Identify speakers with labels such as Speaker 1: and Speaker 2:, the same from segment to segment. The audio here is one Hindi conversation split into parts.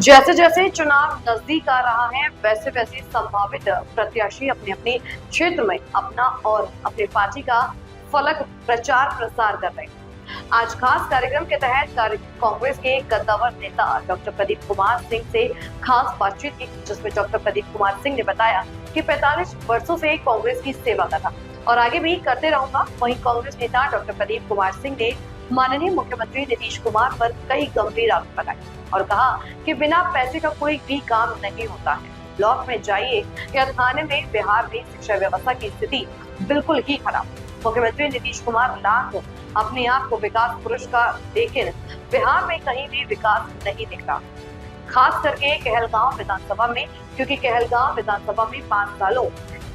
Speaker 1: जैसे जैसे चुनाव नजदीक आ रहा है वैसे वैसे संभावित प्रत्याशी अपने अपने क्षेत्र में अपना और अपने पार्टी का फलक प्रचार प्रसार कर रहे हैं। आज खास कार्यक्रम के तहत कांग्रेस के कद्दावर नेता डॉक्टर प्रदीप कुमार सिंह से खास बातचीत की, जिसमें डॉक्टर प्रदीप कुमार सिंह ने बताया कि 45 वर्षों से कांग्रेस की सेवा कर रहा और आगे भी करते रहूंगा। वहीं कांग्रेस नेता डॉक्टर प्रदीप कुमार सिंह ने माननीय मुख्यमंत्री नीतीश कुमार पर कई गंभीर आरोप लगाए और कहा कि बिना पैसे का कोई भी काम नहीं होता है। ब्लॉक में जाइए या थाने में, बिहार में शिक्षा व्यवस्था की स्थिति बिल्कुल ही खराब। मुख्यमंत्री नीतीश कुमार लाख अपने आप को विकास पुरुष का, लेकिन बिहार में कहीं भी विकास नहीं दिख रहा, खास करके कहलगांव विधानसभा में, क्योंकि कहलगांव विधानसभा में 5 सालों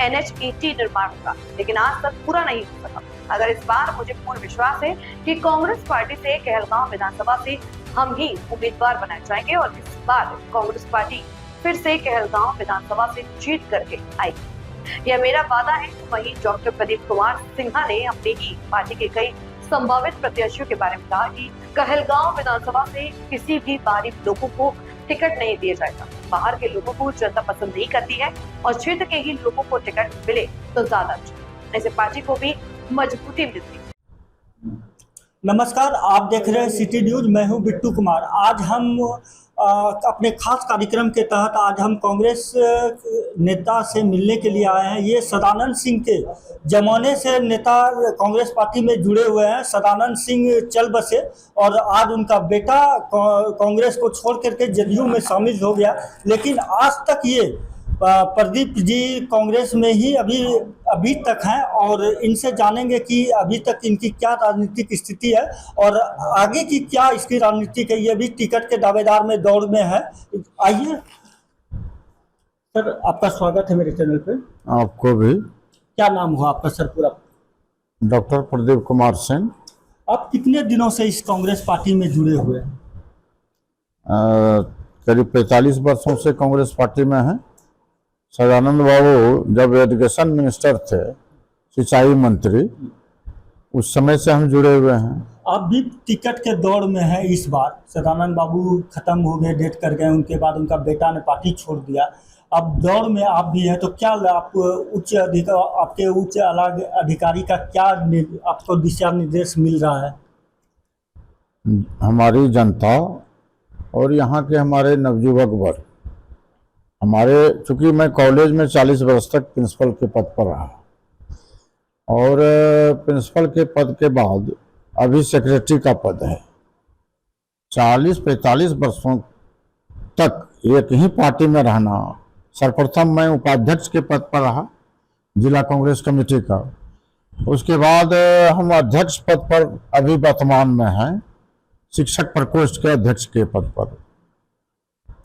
Speaker 1: NH-80 निर्माण होगा, लेकिन आज तक पूरा नहीं हो सका। अगर इस बार मुझे पूर्ण विश्वास है कि कांग्रेस पार्टी से कहलगांव विधानसभा से हम ही उम्मीदवार बनाए जाएंगे और इस बार कांग्रेस पार्टी फिर से कहलगांव विधानसभा से जीत करके आएगी, यह मेरा वादा है। वहीं डॉक्टर प्रदीप कुमार सिन्हा ने अपनी ही पार्टी के कई संभावित प्रत्याशियों के बारे में कहा कि कहलगांव विधानसभा से किसी भी बाहरी लोगों को टिकट नहीं दिया जाएगा। बाहर के लोगों को जनता पसंद नहीं करती है और क्षेत्र के ही लोगों को टिकट मिले तो ज्यादा अच्छा, ऐसे पार्टी को भी मजबूती मिलती है।
Speaker 2: नमस्कार, आप देख रहे हैं सिटी न्यूज। मैं हूं बिट्टू कुमार। आज हम अपने खास कार्यक्रम के तहत आज हम कांग्रेस नेता से मिलने के लिए आए हैं। ये सदानंद सिंह के जमाने से नेता कांग्रेस पार्टी में जुड़े हुए हैं। सदानंद सिंह चल बसे और आज उनका बेटा कांग्रेस को छोड़ करके जदयू में शामिल हो गया, लेकिन आज तक ये प्रदीप जी कांग्रेस में ही अभी तक हैं और इनसे जानेंगे कि अभी तक इनकी क्या राजनीतिक स्थिति है और आगे की क्या इसकी राजनीति है। ये भी टिकट के दावेदार में दौड़ में है। आइए सर, आपका स्वागत है मेरे चैनल पे।
Speaker 3: आपको भी।
Speaker 2: क्या नाम हुआ आपका सर पूरा?
Speaker 3: डॉक्टर प्रदीप कुमार सिंह।
Speaker 2: आप कितने दिनों से इस कांग्रेस पार्टी में जुड़े हुए हैं?
Speaker 3: करीब 45 वर्षों से कांग्रेस पार्टी में हैं। सदानंद बाबू जब एजुकेशन मिनिस्टर थे, सिंचाई मंत्री, उस समय से हम जुड़े हुए हैं।
Speaker 2: आप भी टिकट के दौड़ में है इस बार। सदानंद बाबू खत्म हो गए, डेट कर गए, उनके बाद उनका बेटा ने पार्टी छोड़ दिया, अब दौड़ में आप भी हैं। तो क्या आप आपके उच्च अधिकारी का क्या आपको दिशा निर्देश मिल रहा है?
Speaker 3: हमारी जनता और यहाँ के हमारे नवयुवक वर्ग, चूँकि मैं कॉलेज में 40 वर्ष तक प्रिंसिपल के पद पर रहा और प्रिंसिपल के पद के बाद अभी सेक्रेटरी का पद है। 40-45 वर्षों तक एक ही पार्टी में रहना। सर्वप्रथम मैं उपाध्यक्ष के पद पर रहा जिला कांग्रेस कमेटी का, उसके बाद हम अध्यक्ष पद पर अभी वर्तमान में हैं, शिक्षक प्रकोष्ठ के अध्यक्ष के पद पर।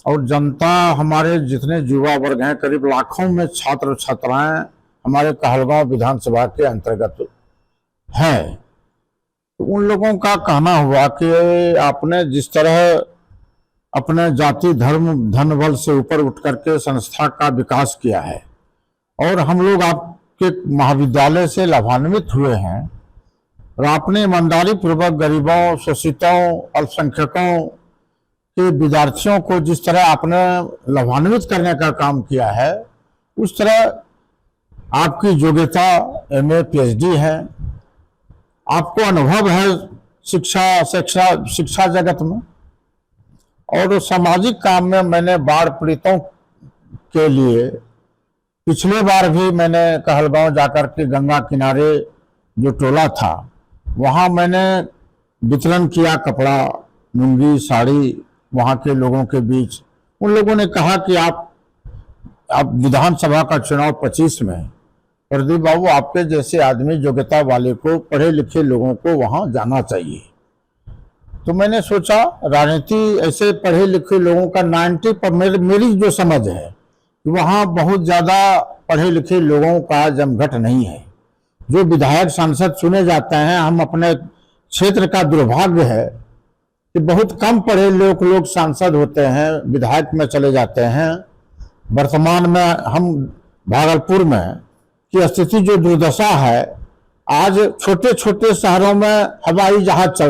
Speaker 3: और जनता, हमारे जितने युवा वर्ग हैं, करीब लाखों में छात्र छात्राएं हमारे कहलगांव विधानसभा के अंतर्गत हैं। तो उन लोगों का कहना हुआ कि आपने जिस तरह अपने जाति धर्म धन बल से ऊपर उठ करके संस्था का विकास किया है और हम लोग आपके महाविद्यालय से लाभान्वित हुए हैं और आपने ईमानदारी पूर्वक गरीबों, शोषितों, अल्पसंख्यकों के विद्यार्थियों को जिस तरह आपने लाभान्वित करने का काम किया है, उस तरह आपकी योग्यता MA PhD है, आपको अनुभव है शिक्षा जगत में और सामाजिक काम में। मैंने बाढ़ पीड़ितों के लिए पिछले बार भी मैंने कहलगांव जाकर के गंगा किनारे जो टोला था वहाँ मैंने वितरण किया, कपड़ा, लुंगी, साड़ी वहाँ के लोगों के बीच। उन लोगों ने कहा कि आप विधानसभा का चुनाव 25 में, प्रदीप बाबू आपके जैसे आदमी, योग्यता वाले को, पढ़े लिखे लोगों को वहाँ जाना चाहिए। तो मैंने सोचा राजनीति ऐसे पढ़े लिखे लोगों का 90 पर मेरी जो समझ है कि वहाँ बहुत ज़्यादा पढ़े लिखे लोगों का जमघट नहीं है। जो विधायक सांसद चुने जाते हैं, हम अपने क्षेत्र का दुर्भाग्य है कि बहुत कम पढ़े लोग सांसद होते हैं, विधायक में चले जाते हैं। वर्तमान में हम भागलपुर में की स्थिति जो दुर्दशा है, आज छोटे छोटे शहरों में हवाई जहाज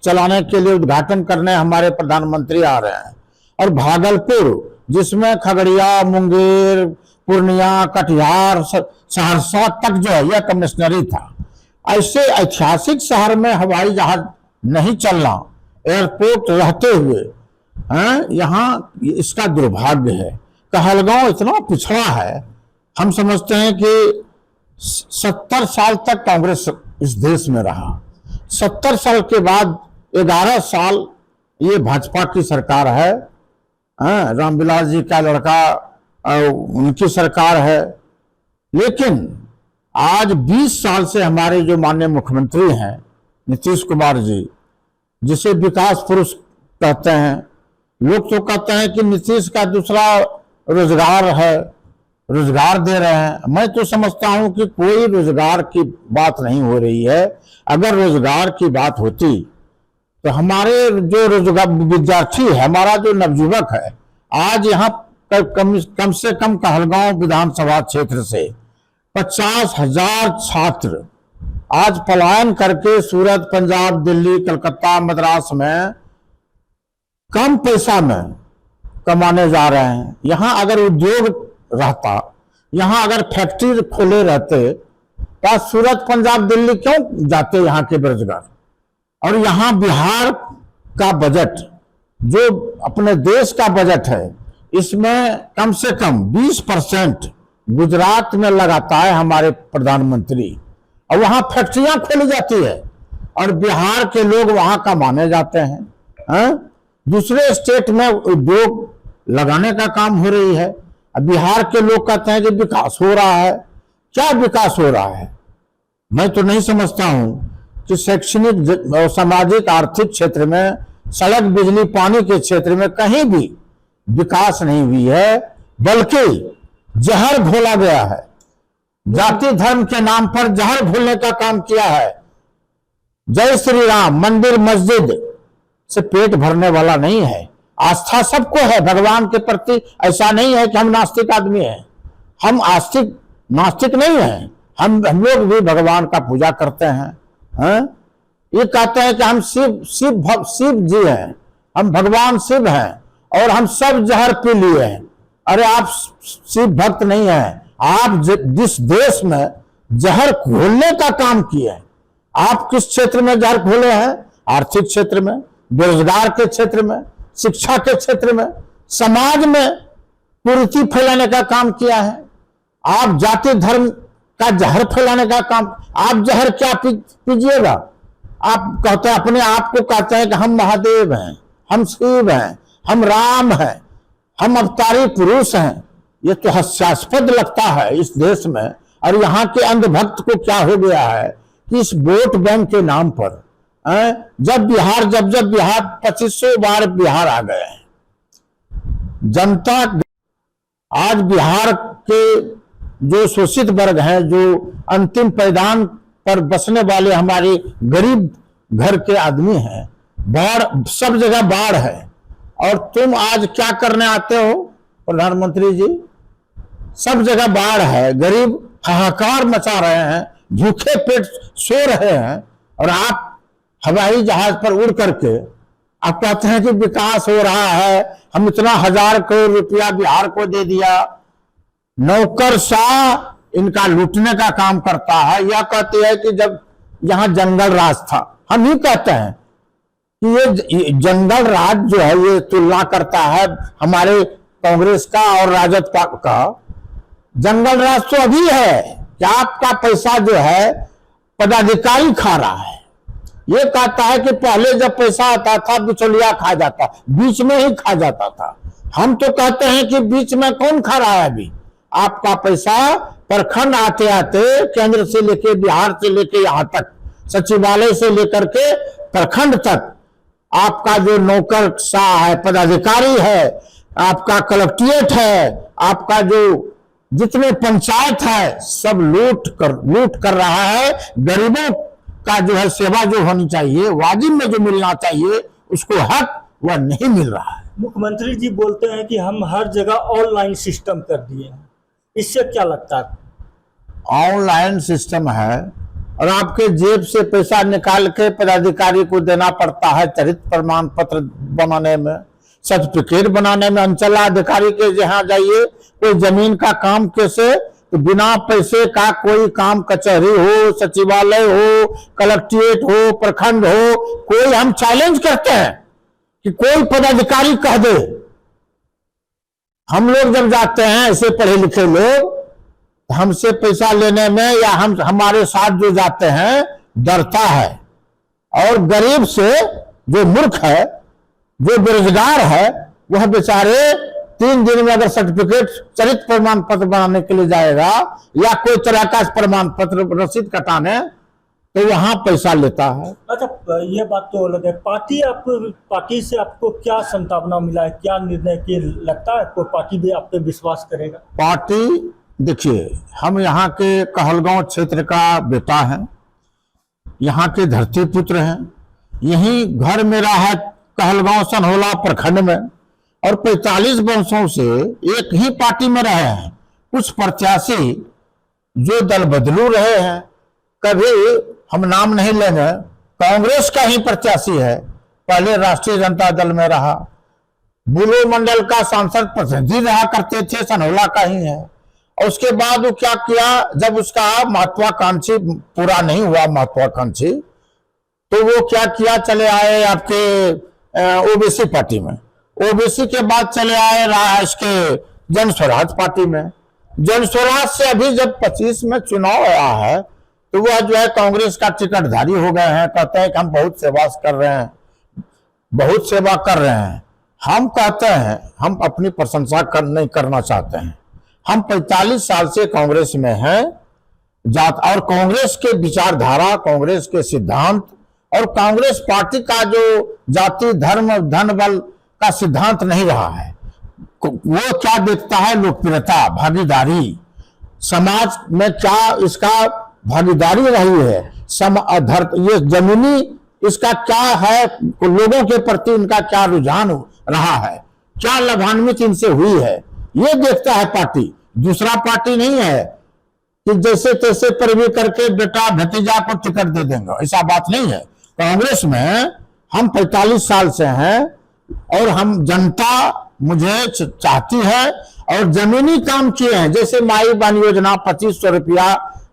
Speaker 3: चलाने के लिए उद्घाटन करने हमारे प्रधानमंत्री आ रहे हैं और भागलपुर, जिसमें खगड़िया, मुंगेर, पूर्णिया, कटिहार, सहरसा तक जो है यह कमिश्नरी था। ऐसे ऐतिहासिक शहर में हवाई जहाज नहीं चलना, एयरपोर्ट रहते हुए यहाँ इसका दुर्भाग्य है। कहलगांव इतना पिछड़ा है, हम समझते हैं कि 70 साल तक कांग्रेस इस देश में रहा, 70 साल के बाद 11 साल ये भाजपा की सरकार है, रामविलास जी का लड़का उनकी सरकार है। लेकिन आज 20 साल से हमारे जो माननीय मुख्यमंत्री हैं नीतीश कुमार जी, जिसे विकास पुरुष कहते हैं, लोग तो कहते हैं कि नीतीश का दूसरा रोजगार है, रोजगार दे रहे हैं। मैं तो समझता हूं कि कोई रोजगार की बात नहीं हो रही है। अगर रोजगार की बात होती तो हमारे जो रोजगार विद्यार्थी है, हमारा जो नवयुवक है, आज यहाँ कम से कम कहलगांव विधानसभा क्षेत्र से 50,000 छात्र आज पलायन करके सूरत, पंजाब, दिल्ली, कलकत्ता, मद्रास में कम पैसा में कमाने जा रहे हैं। यहाँ अगर उद्योग रहता, यहाँ अगर फैक्ट्री खोले रहते तो सूरत, पंजाब, दिल्ली क्यों जाते यहाँ के बेरोजगार। और यहाँ बिहार का बजट जो अपने देश का बजट है, इसमें कम से कम 20% गुजरात में लगाता है हमारे प्रधानमंत्री, और वहां फैक्ट्रियां खोली जाती है और बिहार के लोग वहां कमाने जाते हैं। दूसरे स्टेट में उद्योग लगाने का काम हो रही है। अब बिहार के लोग कहते हैं कि विकास हो रहा है। क्या विकास हो रहा है? मैं तो नहीं समझता हूं कि शैक्षणिक और सामाजिक आर्थिक क्षेत्र में, सड़क, बिजली, पानी के क्षेत्र में कहीं भी विकास नहीं हुई है, बल्कि जहर घोला गया है। जाति धर्म के नाम पर जहर घोलने का काम किया है। जय श्री राम मंदिर मस्जिद से पेट भरने वाला नहीं है। आस्था सबको है भगवान के प्रति, ऐसा नहीं है कि हम नास्तिक आदमी हैं। हम आस्तिक नास्तिक नहीं हैं, हम लोग भी भगवान का पूजा करते हैं। ये कहते हैं कि हम शिव जी हैं, हम भगवान शिव हैं और हम सब जहर पी लिए हैं। अरे आप शिव भक्त नहीं हैं। आप जिस देश में जहर घोलने का काम किए हैं, आप किस क्षेत्र में जहर घोले हैं? आर्थिक क्षेत्र में, बेरोजगार के क्षेत्र में, शिक्षा के क्षेत्र में, समाज में कुरीति फैलाने का काम किया है। आप जाति धर्म का जहर फैलाने का काम, आप जहर क्या पीजिएगा? आप कहते हैं, अपने आप को कहते हैं कि हम महादेव हैं, हम शिव हैं, हम राम हैं, हम अवतारी पुरुष हैं। ये तो हास्यास्पद लगता है इस देश में। और यहाँ के अंधभक्त को क्या हो गया है कि इस वोट बैंक के नाम पर जब बिहार 2500 बार बिहार आ गए हैं, जनता आज बिहार के जो शोषित वर्ग हैं, जो अंतिम पैदान पर बसने वाले हमारे गरीब घर के आदमी हैं, बाढ़, सब जगह बाढ़ है। और तुम आज क्या करने आते हो प्रधानमंत्री जी? सब जगह बाढ़ है, गरीब हाहाकार मचा रहे हैं, भूखे पेट सो रहे हैं, और आप हवाई जहाज पर उड़ करके आप कहते हैं कि विकास हो रहा है, हम इतना 1000 करोड़ रुपया बिहार को दे दिया। नौकरशाह इनका लूटने का काम करता है। यह कहते हैं कि जब यहां जंगल राज था, हम ही कहते हैं कि ये जंगल राज जो है, ये तुलना करता है हमारे कांग्रेस का और राजद का। जंगल राज तो अभी है कि आपका पैसा जो है पदाधिकारी खा रहा है। ये कहता है कि पहले जब पैसा आता था बिचौलिया खा जाता, बीच में ही खा जाता था। हम तो कहते हैं कि बीच में कौन खा रहा है? अभी आपका पैसा प्रखंड आते आते केंद्र से लेके, बिहार से लेके यहां तक, सचिवालय से लेकर के प्रखंड तक, आपका जो नौकरशाह है, पदाधिकारी है, आपका कलेक्ट्रेट है, आपका जो जितने पंचायत है, सब लूट कर रहा है। गरीबों का जो है सेवा जो होनी चाहिए, वाजिब में जो मिलना चाहिए, उसको हक वह नहीं मिल रहा है।
Speaker 2: मुख्यमंत्री जी बोलते हैं कि हम हर जगह ऑनलाइन सिस्टम कर दिए हैं, इससे क्या लगता है?
Speaker 3: ऑनलाइन सिस्टम है और आपके जेब से पैसा निकाल के पदाधिकारी को देना पड़ता है चरित्र प्रमाण पत्र बनाने में। सर्टिफिकेट बनाने में अंचलाधिकारी के जहां जाइए, कोई जमीन का काम कैसे, तो बिना पैसे का कोई काम, कचहरी हो, सचिवालय हो, कलेक्ट्रेट हो, प्रखंड हो, कोई, हम चैलेंज करते हैं कि कोई पदाधिकारी कह दे। हम लोग जब जाते हैं ऐसे पढ़े लिखे लोग, हमसे पैसा लेने में या हमारे साथ जो जाते हैं डरता है। और गरीब से, जो मूर्ख है, जो बेरोजगार है, वह बेचारे 3 दिन में अगर सर्टिफिकेट, चरित्र प्रमाण पत्र बनाने के लिए जाएगा या कोई तरह का प्रमाण पत्र, रसीद कटाने, तो वहां पैसा लेता है।
Speaker 2: अच्छा, ये बात तो अलग है। पार्टी से आपको क्या संभावना मिला है, क्या निर्णय की लगता है आपको पार्टी भी आप पे विश्वास करेगा?
Speaker 3: पार्टी, देखिए, हम यहाँ के कहलगांव क्षेत्र का बेटा है, यहाँ के धरती पुत्र हैं। यही घर मेरा है कहलगांव सनहोला प्रखंड में, और 45 वर्षों से एक ही पार्टी में रहे हैं। कुछ प्रत्याशी जो दल बदलू रहे हैं, कभी हम नाम नहीं लेंगे, कांग्रेस का ही प्रत्याशी है, पहले राष्ट्रीय जनता दल में रहा, बुलो मंडल का सांसद प्रतिनिधि रहा करते थे, सनहोला का ही है। और उसके बाद वो क्या किया, जब उसका महत्वाकांक्षी पूरा नहीं हुआ, महत्वाकांक्षी, तो वो क्या किया, चले आए आपके ओबीसी पार्टी में। ओबीसी के बाद चले आए इसके जन स्वराज पार्टी में। जन स्वराज से अभी जब 25 में चुनाव आया है, तो वह जो है कांग्रेस का टिकटधारी हो गए हैं। कहते हैं कि हम बहुत सेवा कर रहे हैं, बहुत सेवा कर रहे हैं। हम कहते हैं हम अपनी प्रशंसा नहीं करना चाहते हैं। हम 45 साल से कांग्रेस में हैं, और कांग्रेस के विचारधारा, कांग्रेस के सिद्धांत, और कांग्रेस पार्टी का जो जाति धर्म धन बल का सिद्धांत नहीं रहा है। वो क्या देखता है, लोकप्रियता, भागीदारी, समाज में क्या इसका भागीदारी रही है, ये जमीनी इसका क्या है, लोगों के प्रति इनका क्या रुझान रहा है, क्या लाभान्वित इनसे हुई है, ये देखता है पार्टी। दूसरा पार्टी नहीं है कि जैसे तैसे पैरवी करके बेटा भतीजा को टिकट दे देंगे, ऐसा बात नहीं है। कांग्रेस में हम 45 साल से हैं, और हम, जनता मुझे चाहती है, और जमीनी काम किए हैं। जैसे माई बहन योजना 2500 रुपया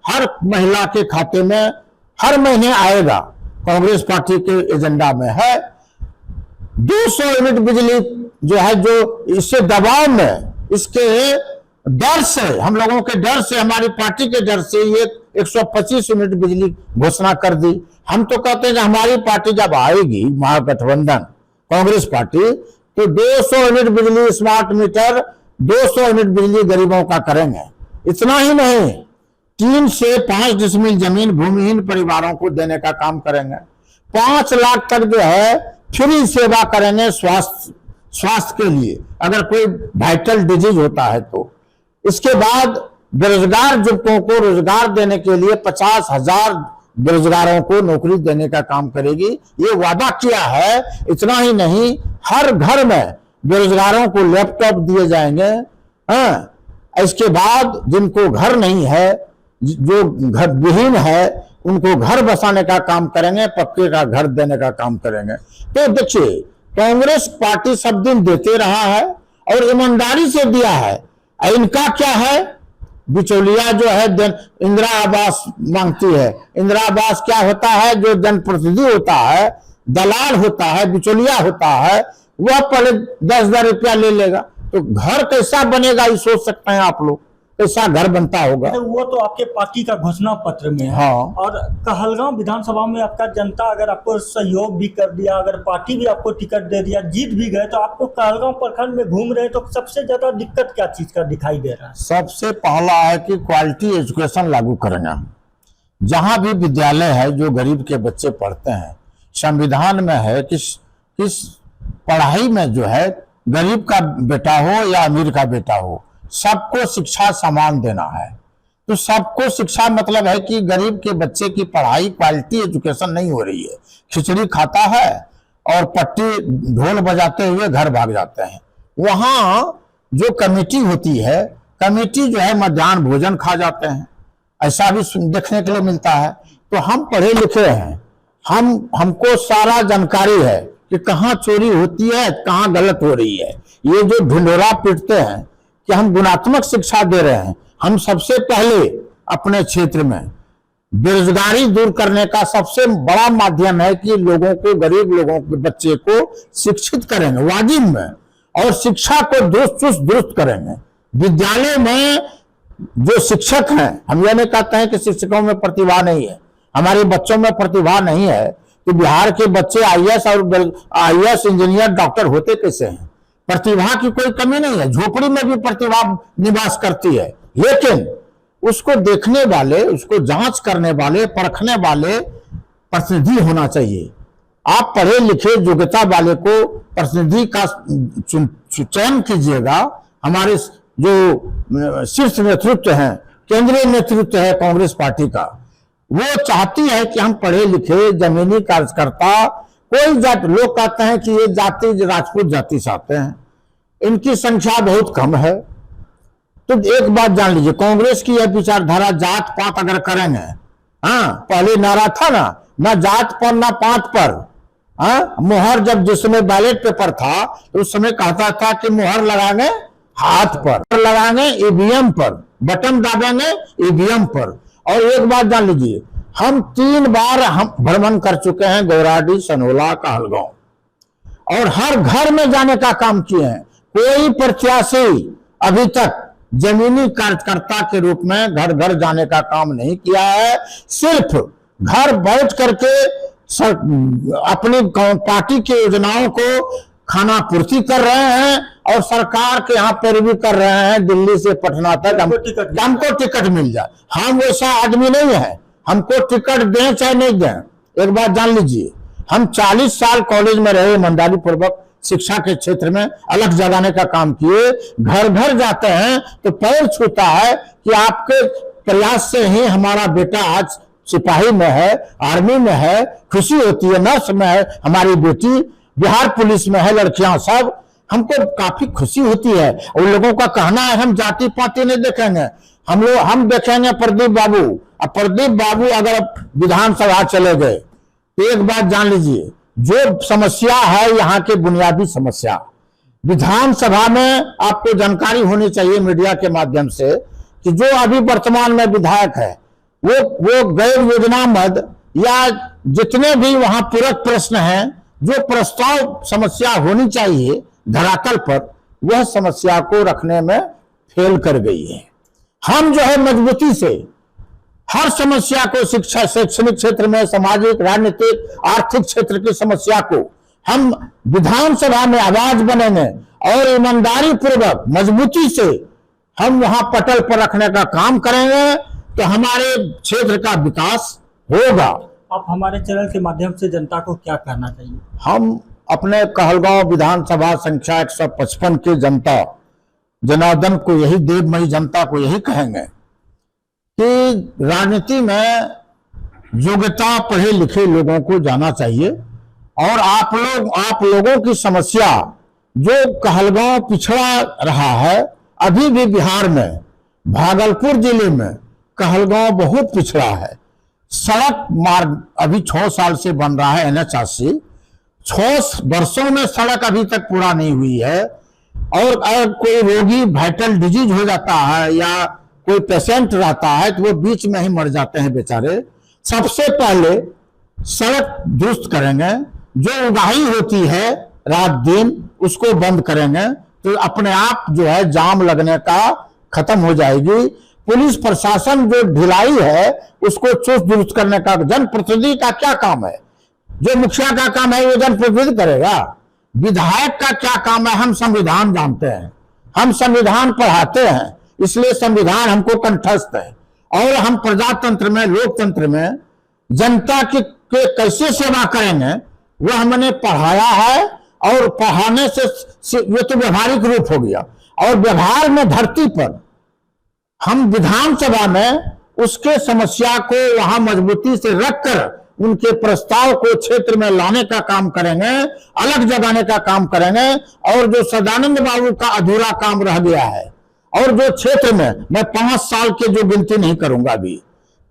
Speaker 3: हर महिला के खाते में हर महीने आएगा, कांग्रेस पार्टी के एजेंडा में है। 200 यूनिट बिजली जो है, जो इससे दबाव में, इसके डर से, हम लोगों के डर से, हमारी पार्टी के डर से ये 125 यूनिट बिजली घोषणा कर दी। हम तो कहते हैं कि हमारी पार्टी जब आएगी, महागठबंधन कांग्रेस पार्टी, तो 200 यूनिट बिजली स्मार्ट मीटर, 200 यूनिट बिजली गरीबों का करेंगे। इतना ही नहीं, 3 से 5 डिसमिल जमीन भूमिहीन परिवारों को देने का काम करेंगे। 5 लाख तक जो है फ्री सेवा करेंगे स्वास्थ्य के लिए, अगर कोई वाइटल डिजीज होता है तो। इसके बाद बेरोजगार युवकों को रोजगार देने के लिए 50,000 बेरोजगारों को नौकरी देने का काम करेगी, ये वादा किया है। इतना ही नहीं, हर घर में बेरोजगारों को लैपटॉप दिए जाएंगे। इसके बाद जिनको घर नहीं है, जो घर विहीन है, उनको घर बसाने का काम करेंगे, पक्के का घर देने का काम करेंगे। तो देखिए, कांग्रेस पार्टी सब दिन देते रहा है और ईमानदारी से दिया है। इनका क्या है, बिचौलिया जो है इंदिरा आवास मांगती है। इंदिरा आवास क्या होता है, जो जनप्रतिनिधि होता है, दलाल होता है, बिचौलिया होता है, वह पहले 10,000 रुपया ले लेगा। तो घर कैसा बनेगा ये सोच सकते हैं आप लोग, कैसा घर बनता होगा।
Speaker 2: वो तो आपके पार्टी का घोषणा पत्र में है।
Speaker 3: हाँ।
Speaker 2: और कहलगांव विधानसभा में आपका जनता अगर आपको सहयोग भी कर दिया, अगर पार्टी भी आपको टिकट दे दिया, जीत भी गए, तो आपको कहलगांव प्रखंड में घूम रहे, तो सबसे ज्यादा दिक्कत क्या चीज का दिखाई दे रहा है? सबसे
Speaker 3: पहला है कि क्वालिटी एजुकेशन लागू करेंगे। जहां भी विद्यालय है जो गरीब के बच्चे पढ़ते हैं, संविधान में है कि किस पढ़ाई में जो है गरीब का बेटा हो या अमीर का बेटा हो, सबको शिक्षा समान देना है। तो सबको शिक्षा मतलब है कि गरीब के बच्चे की पढ़ाई, क्वालिटी एजुकेशन नहीं हो रही है, खिचड़ी खाता है और पट्टी ढोल बजाते हुए घर भाग जाते हैं। वहां जो कमेटी होती है, कमेटी जो है मध्याह्न भोजन खा जाते हैं, ऐसा भी देखने के लिए मिलता है। तो हम पढ़े लिखे हैं, हमको सारा जानकारी है कि कहाँ चोरी होती है, कहाँ गलत हो रही है। ये जो ढिंढोरा पीटते हैं कि हम गुणात्मक शिक्षा दे रहे हैं, हम सबसे पहले अपने क्षेत्र में बेरोजगारी दूर करने का सबसे बड़ा माध्यम है कि लोगों को, गरीब लोगों के बच्चे को शिक्षित करेंगे वाजिब में, और शिक्षा को दुरुस्त करेंगे। विद्यालय में जो शिक्षक हैं, हम ये नहीं कहते हैं कि शिक्षकों में प्रतिभा नहीं है, हमारे बच्चों में प्रतिभा नहीं है, तो बिहार के बच्चे आईएएस इंजीनियर डॉक्टर होते कैसे हैं? प्रतिभा की कोई कमी नहीं है, झोपड़ी में भी प्रतिभा निवास करती है, लेकिन उसको देखने वाले, उसको जांच करने वाले, परखने वाले प्रतिनिधि होना चाहिए। आप पढ़े लिखे योग्यता वाले को प्रतिनिधि का चयन कीजिएगा। हमारे जो शीर्ष नेतृत्व है, केंद्रीय नेतृत्व है कांग्रेस पार्टी का, वो चाहती है कि हम पढ़े लिखे जमीनी कार्यकर्ता, कोई जाति, लोग कहते हैं कि ये जाति राजपूत जाति से आते हैं, इनकी संख्या बहुत कम है। तो एक बात जान लीजिए, कांग्रेस की यह विचारधारा जात पात अगर करेंगे, हाँ, पहले नारा था ना जात पर ना पात पर, हाँ, मुहर जब जिस समय बैलेट पेपर था तो उस समय कहता था कि मुहर लगाएंगे हाथ पर, लगाएंगे ईवीएम पर, बटन दाबेंगे ईवीएम पर। और एक बात जान लीजिए, हम 3 बार हम भ्रमण कर चुके हैं, गौराडी, सनोला, कहलगांव, और हर घर में जाने का काम किए हैं। कोई प्रत्याशी अभी तक जमीनी कार्यकर्ता के रूप में घर घर जाने का काम नहीं किया है। सिर्फ घर बैठ करके अपनी पार्टी की योजनाओं को खाना पूर्ति कर रहे हैं और सरकार के यहाँ पैरवी कर रहे हैं, दिल्ली से पटना तक हमको टिकट मिल जाए। हम वैसा आदमी नहीं है, हमको टिकट दें चाहे नहीं दें। एक बात जान लीजिए, हम 40 साल कॉलेज में रहे, ईमानदारी पूर्वक शिक्षा के क्षेत्र में अलग जगाने का काम किए। घर घर जाते हैं तो पैर छूता है कि आपके प्रयास से ही हमारा बेटा आज सिपाही में है, आर्मी में है, खुशी होती है, नर्स में है हमारी बेटी, बिहार पुलिस में है लड़कियां सब, हमको काफी खुशी होती है। उन लोगों का कहना है हम जाति पाति नहीं देखेंगे, हम देखेंगे प्रदीप बाबू। अब प्रदीप बाबू अगर विधानसभा चले गए तो एक बात जान लीजिए, जो समस्या है यहाँ के बुनियादी समस्या, विधानसभा में आपको जानकारी होनी चाहिए मीडिया के माध्यम से कि जो अभी वर्तमान में विधायक है वो गैर योजना मद या जितने भी वहां पूरक प्रश्न हैं, जो प्रस्ताव समस्या होनी चाहिए धरातल पर, वह समस्या को रखने में फेल कर गई है। हम जो है मजबूती से हर समस्या को, शिक्षा, शैक्षणिक क्षेत्र में, सामाजिक, राजनीतिक, आर्थिक क्षेत्र की समस्या को हम विधानसभा में आवाज बनेंगे और ईमानदारी पूर्वक मजबूती से हम वहां पटल पर रखने का काम करेंगे तो हमारे क्षेत्र का विकास होगा।
Speaker 2: आप हमारे चैनल के माध्यम से जनता को क्या कहना चाहिए?
Speaker 3: हम अपने कहलगांव विधानसभा संख्या 155 की जनता, जनार्दन को यही, देवमयी जनता को यही कहेंगे कि राजनीति में योग्यता पढ़े लिखे लोगों को जाना चाहिए। और आप लोगों की समस्या, जो कहलगांव पिछड़ा रहा है, अभी भी बिहार में भागलपुर जिले में कहलगांव बहुत पिछड़ा है। सड़क मार्ग अभी 6 साल से बन रहा है, NH80, 6 वर्षों में सड़क अभी तक पूरा नहीं हुई है। और अगर कोई रोगी वाइटल डिजीज हो जाता है या कोई पेशेंट रहता है तो वो बीच में ही मर जाते हैं बेचारे। सबसे पहले सड़क दुरुस्त करेंगे, जो उगाही होती है रात दिन उसको बंद करेंगे तो अपने आप जो है जाम लगने का खत्म हो जाएगी। पुलिस प्रशासन जो ढिलाई है उसको चुस्त दुरुस्त करने का जनप्रतिनिधि का क्या काम है? जो मुखिया का काम है वो जनप्रतिनिधि करेगा। विधायक का क्या काम है? हम संविधान जानते हैं, हम संविधान पढ़ाते हैं, इसलिए संविधान हमको कंठस्थ है। और हम प्रजातंत्र में, लोकतंत्र में जनता की कैसे सेवा करेंगे वो हमने पढ़ाया है। और पढ़ाने से ये तो व्यवहारिक रूप हो गया, और व्यवहार में धरती पर हम विधानसभा में उसके समस्या को वहां मजबूती से रखकर उनके प्रस्ताव को क्षेत्र में लाने का काम करेंगे, अलग जगाने का काम करेंगे। और जो सदानंद बाबू का अधूरा काम रह गया है, और जो क्षेत्र में मैं 5 साल के जो गिनती नहीं करूंगा, अभी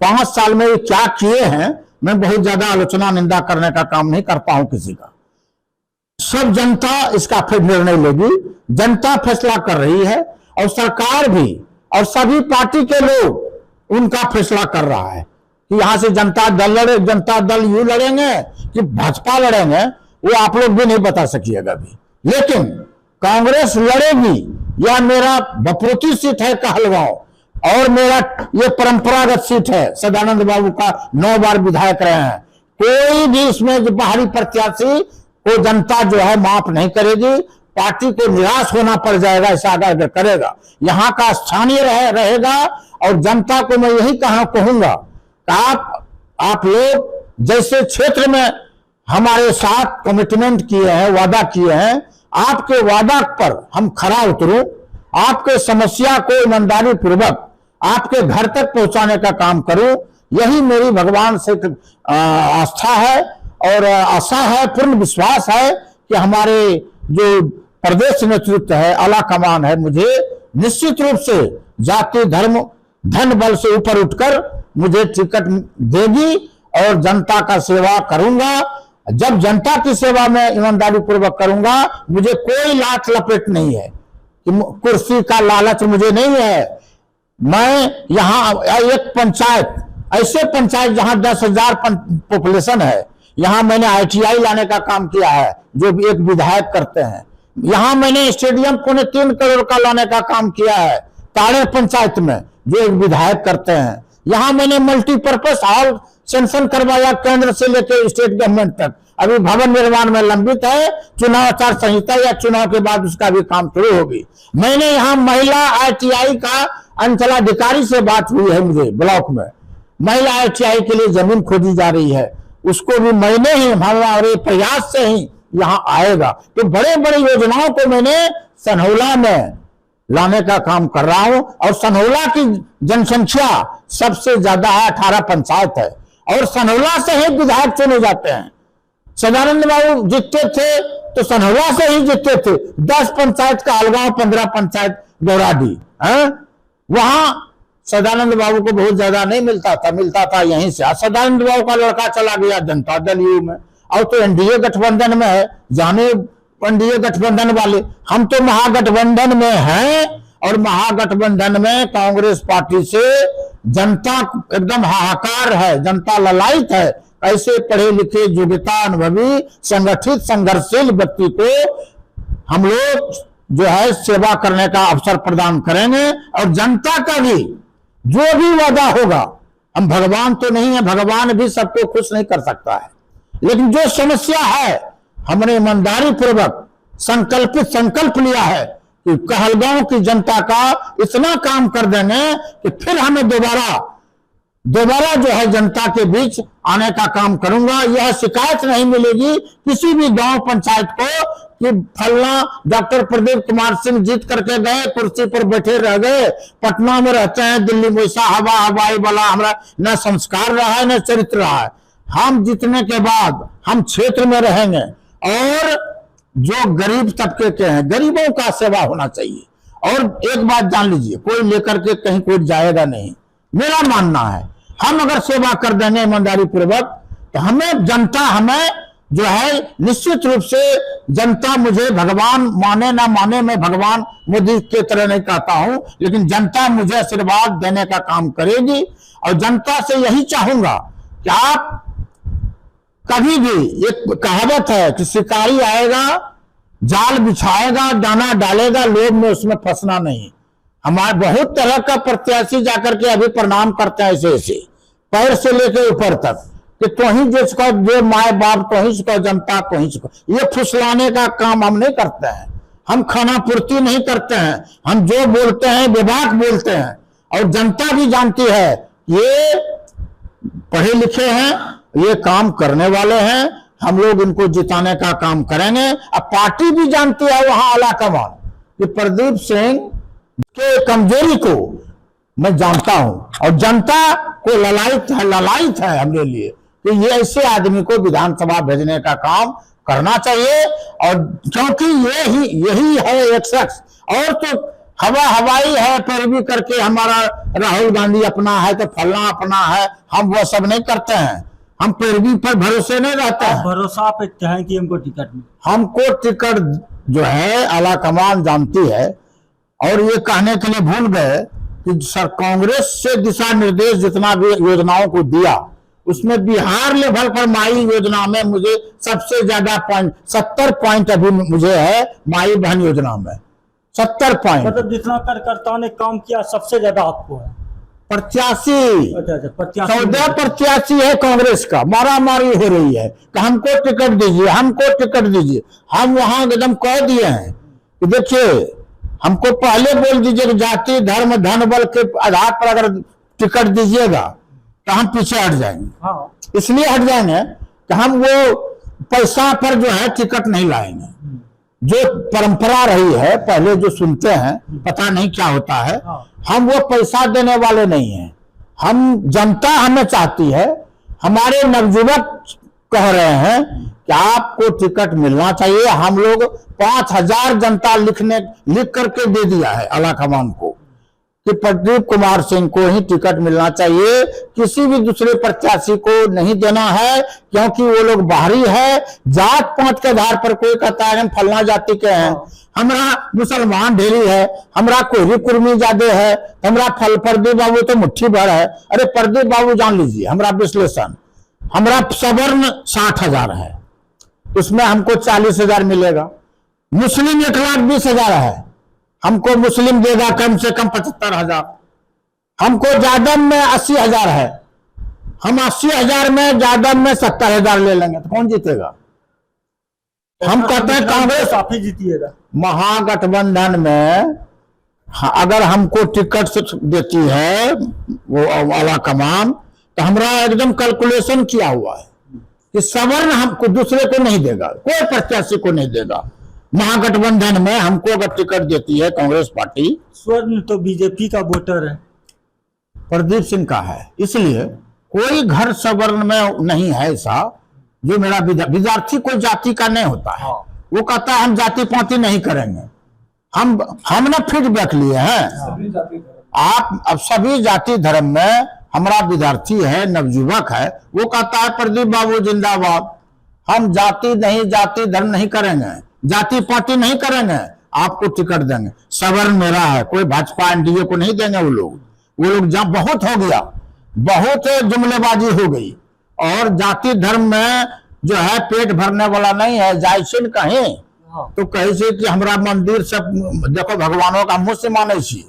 Speaker 3: 5 साल में क्या किए हैं, मैं बहुत ज्यादा आलोचना निंदा करने का काम नहीं करता हूं किसी का। सब जनता इसका फिर निर्णय लेगी। जनता फैसला कर रही है और सरकार भी और सभी पार्टी के लोग उनका फैसला कर रहा है कि यहां से जनता दल लड़े, जनता दल यू लड़ेंगे कि भाजपा लड़ेंगे, वो आप लोग भी नहीं बता सकिएगा अभी। लेकिन कांग्रेस लड़ेगी। यह मेरा बपरोती सीट है कहलगांव और मेरा ये परंपरागत सीट है। सदानंद बाबू का 9 बार विधायक रहे हैं। कोई भी इसमें बाहरी प्रत्याशी को जनता जो है माफ नहीं करेगी। पार्टी को निराश होना पड़ जाएगा ऐसा अगर करेगा। यहाँ का स्थानीय रहेगा और जनता को मैं यही कहूंगा कि आप लोग जैसे क्षेत्र में हमारे साथ कमिटमेंट किए हैं, वादा किए हैं, आपके वादा पर हम खरा उतरूं, आपके समस्या को ईमानदारी पूर्वक आपके घर तक पहुंचाने का काम करूं, यही मेरी भगवान से आस्था है और आशा है, पूर्ण विश्वास है कि हमारे जो प्रदेश नेतृत्व है, आला कमान है, मुझे निश्चित रूप से जाति धर्म धन बल से ऊपर उठकर मुझे टिकट देगी और जनता का सेवा करूंगा। जब जनता की सेवा में ईमानदारी पूर्वक करूंगा, मुझे कोई लात लपेट नहीं है कि कुर्सी का लालच मुझे नहीं है। मैं यहाँ एक पंचायत, ऐसे पंचायत जहां 10,000 पॉपुलेशन है, यहां मैंने ITI लाने का काम किया है जो एक विधायक करते हैं। यहां मैंने स्टेडियम 3.25 करोड़ का लाने का काम किया है ताड़े पंचायत में जो एक विधायक करते हैं। यहां मैंने मल्टीपर्पज हॉल सेंक्शन करवाया केंद्र से लेकर स्टेट गवर्नमेंट तक। अभी भवन निर्माण में लंबित है, चुनाव आचार संहिता या चुनाव के बाद उसका भी काम शुरू होगी। मैंने यहाँ महिला ITI का अंचलाधिकारी से बात हुई है, मुझे ब्लॉक में महिला ITI के लिए जमीन खोदी जा रही है, उसको भी मैंने ही हमारे प्रयास से ही यहाँ आएगा। तो बड़े बड़े योजनाओं को मैंने सनहौला में लाने का काम कर रहा हूं और सनहौला की जनसंख्या सबसे ज्यादा है, 18 पंचायत है और सनहौला से ही विधायक चुने जाते हैं। सदानंद बाबू जीतते थे तो सनहौला से ही जीतते थे। 10 पंचायत का अलगांव, 15 पंचायत गौराडी है, वहां सदानंद बाबू को बहुत ज्यादा नहीं मिलता था यहीं से। सदानंद बाबू का लड़का चला गया जनता दल यू में और तो NDA गठबंधन में है। जाने NDA गठबंधन वाले, हम तो महागठबंधन में हैं और महागठबंधन में कांग्रेस पार्टी से जनता एकदम हाहाकार है, जनता ललायित है। ऐसे पढ़े लिखे योग्यता अनुभवी संगठित संघर्षशील व्यक्ति को हम लोग जो है सेवा करने का अवसर प्रदान करेंगे और जनता का भी जो भी वादा होगा, हम भगवान तो नहीं है, भगवान भी सबको खुश नहीं कर सकता है, लेकिन जो समस्या है हमने ईमानदारी पूर्वक संकल्प लिया है कि कहलगांव की जनता का इतना काम कर देंगे कि फिर हमें दोबारा जो है जनता के बीच आने का काम करूंगा। यह शिकायत नहीं मिलेगी किसी भी गांव पंचायत को कि फलना डॉक्टर प्रदीप कुमार सिंह जीत करके गए, कुर्सी पर बैठे रह गए, पटना में रहते हैं, दिल्ली में ऐसा हवाई वाला हमारा न संस्कार रहा है न चरित्र रहा है। हम जीतने के बाद हम क्षेत्र में रहेंगे और जो गरीब तबके के हैं, गरीबों का सेवा होना चाहिए। और एक बात जान लीजिए, कोई लेकर के कहीं कोई जाएगा नहीं, मेरा मानना है हम अगर सेवा कर देंगे ईमानदारी पूर्वक तो हमें जनता हमें जो है निश्चित रूप से जनता मुझे भगवान माने ना माने, मैं भगवान मोदी के तरह नहीं कहता हूं, लेकिन जनता मुझे आशीर्वाद देने का काम करेगी। और जनता से यही चाहूंगा कि आप कभी भी, एक कहावत है कि शिकारी आएगा जाल बिछाएगा दाना डालेगा, लोभ में उसमें फंसना नहीं। हमारे बहुत तरह का प्रत्याशी जाकर के अभी प्रणाम करते हैं ऐसे पैर से लेकर ऊपर तक कि तो ही जिसका जो माए बाप तो ही इसका जनता तो ही इसको, ये फुसलाने का काम हम नहीं करते हैं। हम खाना पूर्ति नहीं करते हैं, हम जो बोलते हैं विभाग बोलते हैं और जनता भी जानती है ये पढ़े लिखे हैं, ये काम करने वाले हैं, हम लोग इनको जिताने का काम करेंगे। अब पार्टी भी जानती है वहां आला कमान कि प्रदीप सिंह के कमजोरी को मैं जानता हूं और जनता को ललायित है हमरे लिए कि ये ऐसे आदमी को विधानसभा भेजने का काम करना चाहिए। और क्योंकि यही है एक शख्स, और तो हवाई है पैरवी करके हमारा राहुल गांधी अपना है तो फलना अपना है, हम वो सब नहीं करते हैं। हम पैरवी पर भरोसे नहीं रहते हैं।
Speaker 2: भरोसा आप है कि हमको टिकट मिले?
Speaker 3: हमको टिकट जो है आला कमान जानती है, और ये कहने के लिए भूल गए कि सर कांग्रेस से दिशा निर्देश जितना भी योजनाओं को दिया, उसमें बिहार लेवल पर माई योजना में मुझे सबसे ज्यादा पॉइंट 70 पॉइंट अभी मुझे है माई बहन योजना में 70 पॉइंट।
Speaker 2: मतलब जितना कार्यकर्ताओं ने काम किया सबसे ज्यादा आपको है?
Speaker 3: 85।
Speaker 2: अच्छा 85।
Speaker 3: 1485 है कांग्रेस का। मारा मारी हो रही है कि हमको टिकट दीजिए, हमको टिकट दीजिए। हम वहां एकदम कह दिए हैं कि देखिए, हमको पहले बोल दीजिए कि जाति धर्म धन बल के आधार पर अगर टिकट दीजिएगा तो हम पीछे हट जाएंगे।
Speaker 2: हाँ।
Speaker 3: इसलिए हट जाएंगे कि हम वो पैसा पर जो है टिकट नहीं लाएंगे। जो परंपरा रही है पहले जो सुनते हैं, पता नहीं क्या होता है, हम वो पैसा देने वाले नहीं हैं। हम जनता हमें चाहती है, हमारे नवयुवक कह रहे हैं कि आपको टिकट मिलना चाहिए। हम लोग 5000 जनता लिख करके दे दिया है आलाकमान को कि प्रदीप कुमार सिंह को ही टिकट मिलना चाहिए, किसी भी दूसरे प्रत्याशी को नहीं देना है, क्योंकि वो लोग बाहरी है। जात पात के आधार पर कोई कहता है हम फलना जाति के हैं, हमरा मुसलमान ढेरी है, हमरा कोहरी कुर्मी ज्यादा है, हमरा प्रदीप बाबू तो मुट्ठी भर है। अरे प्रदीप बाबू जान लीजिए, हमरा विश्लेषण, हमरा सवर्ण 60,000 है, उसमें हमको 40,000 मिलेगा। मुस्लिम 1,20,000 है, हमको मुस्लिम देगा कम से कम 75,000। हमको जादव में 80,000 है, हम 80,000 में जादव में 70,000 ले लेंगे, तो कौन जीतेगा? हम कहते हैं कांग्रेस
Speaker 2: आप ही जीतिएगा।
Speaker 3: महागठबंधन में अगर हमको टिकट देती है वो आलाकमान, तो हमरा एकदम कैलकुलेशन किया हुआ है कि सवर्ण हमको दूसरे को नहीं देगा, कोई प्रत्याशी को नहीं देगा। महागठबंधन में हमको अगर टिकट देती है कांग्रेस पार्टी,
Speaker 2: स्वर्ण तो बीजेपी का वोटर है,
Speaker 3: प्रदीप सिंह का है, इसलिए कोई घर सवर्ण में नहीं है ऐसा। जो मेरा विद्यार्थी कोई जाति का नहीं होता है, वो कहता है हम जाति पाति नहीं करेंगे। हमने फीडबैक लिए हैं, आप अब सभी जाति धर्म में हमारा विद्यार्थी है, नवयुवक है, वो कहता है प्रदीप बाबू जिंदाबाद, हम जाति नहीं जाति धर्म नहीं करेंगे, जाति पार्टी नहीं करेंगे, आपको टिकट देंगे। सवर्ण मेरा है, कोई भाजपा एनडीए को नहीं देंगे। वो लोग जब बहुत हो गया, बहुत जुमलेबाजी हो गई, और जाति धर्म में जो है पेट भरने वाला नहीं है। जायसिन कहीं तो कहे से कि हमारा मंदिर सब देखो भगवानों का मुँह से माने छी,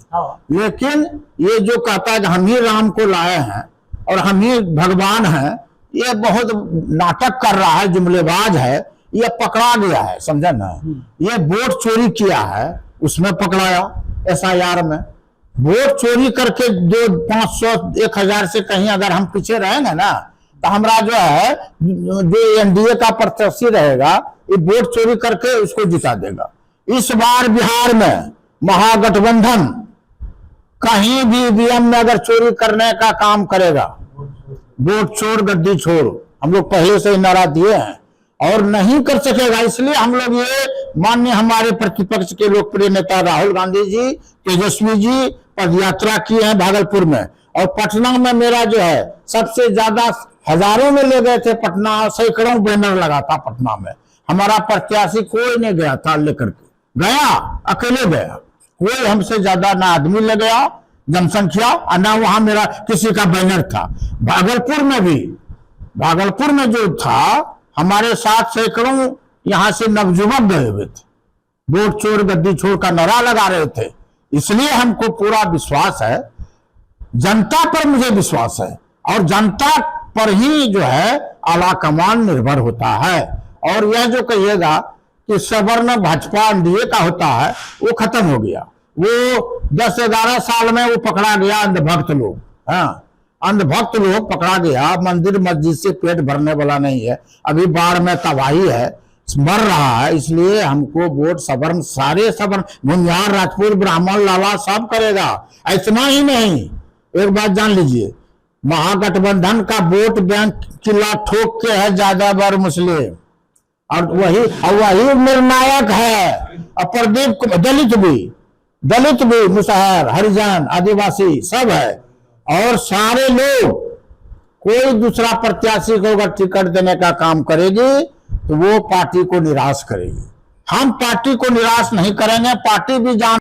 Speaker 3: लेकिन ये जो कहता है कि हम ही राम को लाए हैं और हम ही भगवान हैं, ये बहुत नाटक कर रहा है, जुमलेबाज है। ये पकड़ा गया है, समझे ना? ये वोट चोरी किया है, उसमें पकड़ाया SIR में। वोट चोरी करके 500 1,000 से कहीं अगर हम पीछे रहेंगे ना, तो हमारा जो है जो एनडीए का प्रत्याशी रहेगा, ये वोट चोरी करके उसको जिता देगा। इस बार बिहार में महागठबंधन कहीं भी ईवीएम में अगर चोरी करने का काम करेगा, वोट चोर गद्दी छोड़, हम लोग पहले से ही नारा दिए हैं, और नहीं कर सकेगा। इसलिए हम लोग ये माननीय हमारे प्रतिपक्ष के लोकप्रिय नेता राहुल गांधी जी, तेजस्वी जी पदयात्रा किए हैं भागलपुर में, और पटना में मेरा जो है सबसे ज्यादा हजारों में ले गए थे। पटना सैकड़ों बैनर लगा था पटना में, हमारा प्रत्याशी कोई नहीं गया था लेकर के, गया अकेले गया, कोई हमसे ज्यादा ना आदमी ले गया जनसंख्या, और ना वहां मेरा किसी का बैनर था। भागलपुर में भी, भागलपुर में जो था हमारे साथ सैकड़ों यहां से नवयुवक गए हुए थे, वोट चोर गद्दी छोड़ का नारा लगा रहे थे। इसलिए हमको पूरा विश्वास है, जनता पर मुझे विश्वास है, और जनता पर ही जो है आलाकमान निर्भर होता है। और यह जो कहिएगा कि सवर्ण भाजपा एनडीए का होता है, वो खत्म हो गया। वो 10-11 साल में वो पकड़ा गया, अंधभक्त लोग, हाँ अंधभक्त लोग पकड़ा गया। मंदिर मस्जिद से पेट भरने वाला नहीं है, अभी बाढ़ में तबाही है, मर रहा है। इसलिए हमको वोट सवर्ण, सारे सवर्ण, मुंजार राजपूत ब्राह्मण लाला सब करेगा। इतना ही नहीं, एक बात जान लीजिए, महागठबंधन का वोट बैंक किला ठोक के है ज्यादा बार मुस्लिम, और वही निर्णायक है। और प्रदीप दलित भी मुसहर, हरिजन, आदिवासी सब है, और सारे लोग कोई दूसरा प्रत्याशी को अगर टिकट देने का काम करेगी तो वो पार्टी को निराश करेगी। हम पार्टी को निराश नहीं करेंगे। पार्टी भी जान